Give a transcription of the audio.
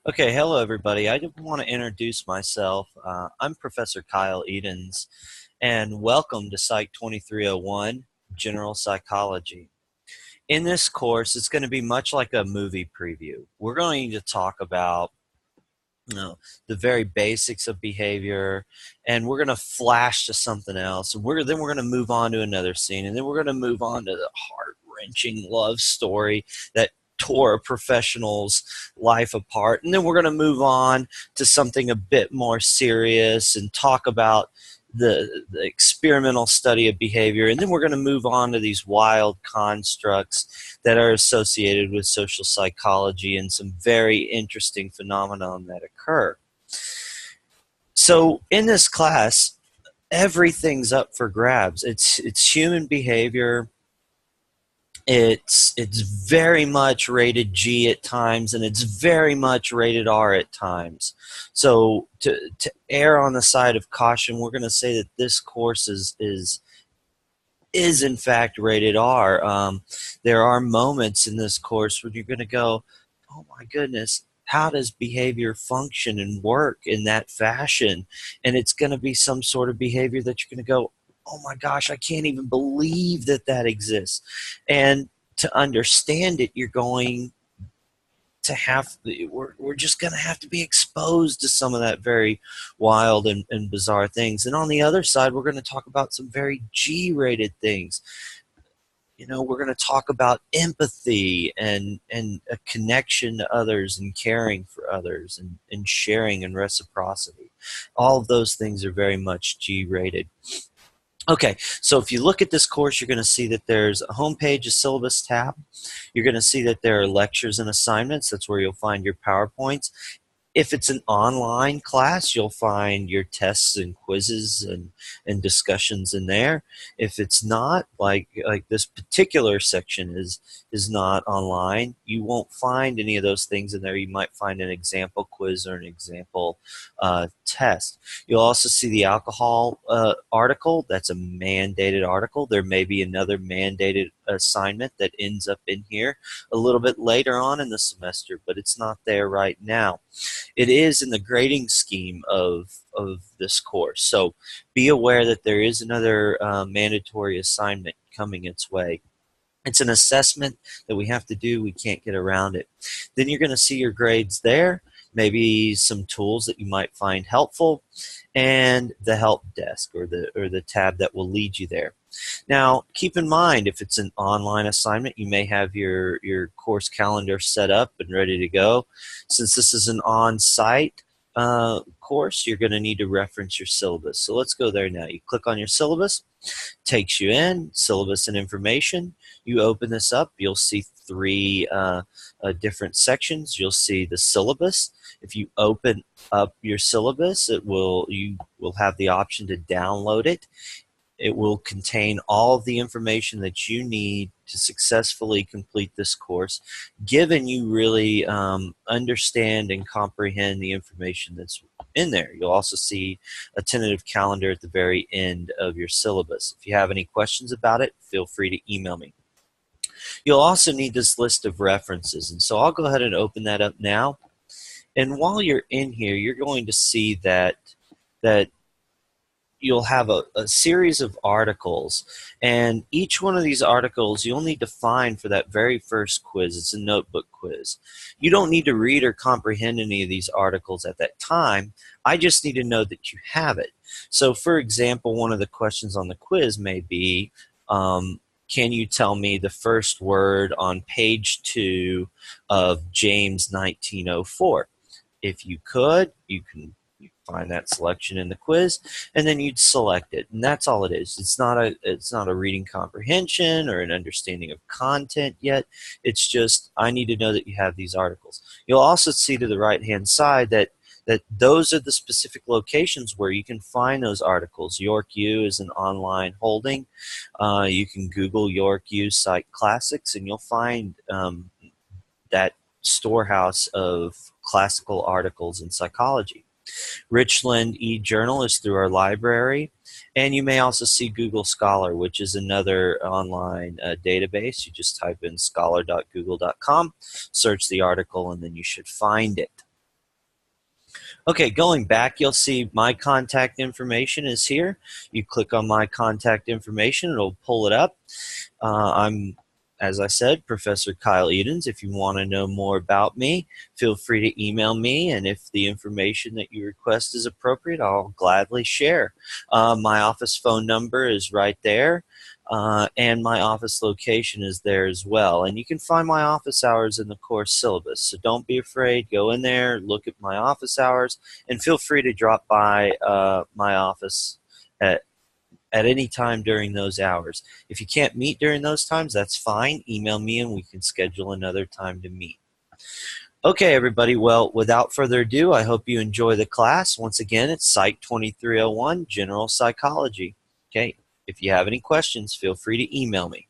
Okay, hello everybody. I just want to introduce myself. I'm Professor Kyle Edens, and welcome to Psych 2301, General Psychology. In this course, it's going to be much like a movie preview. We're going to talk about the very basics of behavior, and we're going to flash to something else, and then we're going to move on to another scene, and then we're going to move on to the heart-wrenching love story that tore a professional's life apart, and then we're going to move on to something a bit more serious and talk about the experimental study of behavior, and then we're going to move on to these wild constructs that are associated with social psychology and some very interesting phenomenon that occur. So in this class, everything's up for grabs. It's human behavior. It's very much rated G at times, and it's very much rated R at times. So to err on the side of caution, we're going to say that this course is in fact rated R. There are moments in this course where you're going to go, oh my goodness, how does behavior function and work in that fashion? And it's going to be some sort of behavior that you're going to go, oh my gosh, I can't even believe that that exists. And to understand it, you're going to have we're just going to have to be exposed to some of that very wild and bizarre things. And on the other side, we're going to talk about some very G-rated things. We're going to talk about empathy and a connection to others and caring for others and sharing and reciprocity. All of those things are very much G-rated. Okay, so if you look at this course, you're going to see that there's a homepage, a syllabus tab. You're going to see that there are lectures and assignments. That's where you'll find your PowerPoints. If it's an online class, you'll find your tests and quizzes and discussions in there. If it's not, like this particular section is not online, you won't find any of those things in there. You might find an example quiz or an example test. You'll also see the alcohol article. That's a mandated article. There may be another mandated assignment that ends up in here a little bit later on in the semester, but it's not there right now. It is in the grading scheme of this course. So be aware that there is another mandatory assignment coming its way. It's an assessment that we have to do. We can't get around it. Then you're going to see your grades there, maybe some tools that you might find helpful, and the help desk or the tab that will lead you there. Now, keep in mind, if it's an online assignment, you may have your course calendar set up and ready to go. Since this is an on-site course, you're going to need to reference your syllabus. So let's go there now. You click on your syllabus, takes you in, syllabus and information. You open this up, you'll see three different sections. You'll see the syllabus. If you open up your syllabus, you will have the option to download it. It will contain all of the information that you need to successfully complete this course, given you really understand and comprehend the information that's in there. You'll also see a tentative calendar at the very end of your syllabus. If you have any questions about it, feel free to email me. You'll also need this list of references, and so I'll go ahead and open that up now. And while you're in here, you're going to see that you'll have a series of articles, and each one of these articles you'll need to find for that very first quiz. It's a notebook quiz. You don't need to read or comprehend any of these articles at that time. I just need to know that you have it. So for example, one of the questions on the quiz may be, can you tell me the first word on page 2 of James 1904? If you could, you can find that selection in the quiz, and then you'd select it, and that's all it is. It's not a reading comprehension or an understanding of content yet. It's just, I need to know that you have these articles. You'll also see to the right hand side that those are the specific locations where you can find those articles. York U is an online holding. You can Google York U Psych Classics, and you'll find that storehouse of classical articles in psychology. Richland eJournal is through our library, and you may also see Google Scholar, which is another online database. You just type in scholar.google.com, search the article, and then you should find it. Okay, going back, you'll see my contact information is here. You click on my contact information, it'll pull it up. I'm, as I said, Professor Kyle Edens. If you want to know more about me, feel free to email me, and if the information that you request is appropriate, I'll gladly share. My office phone number is right there, and my office location is there as well. And you can find my office hours in the course syllabus, so don't be afraid. Go in there, look at my office hours, and feel free to drop by my office at any time during those hours. If you can't meet during those times, that's fine. Email me and we can schedule another time to meet. Okay, everybody. Well, without further ado, I hope you enjoy the class. Once again, it's Psych 2301, General Psychology. Okay, if you have any questions, feel free to email me.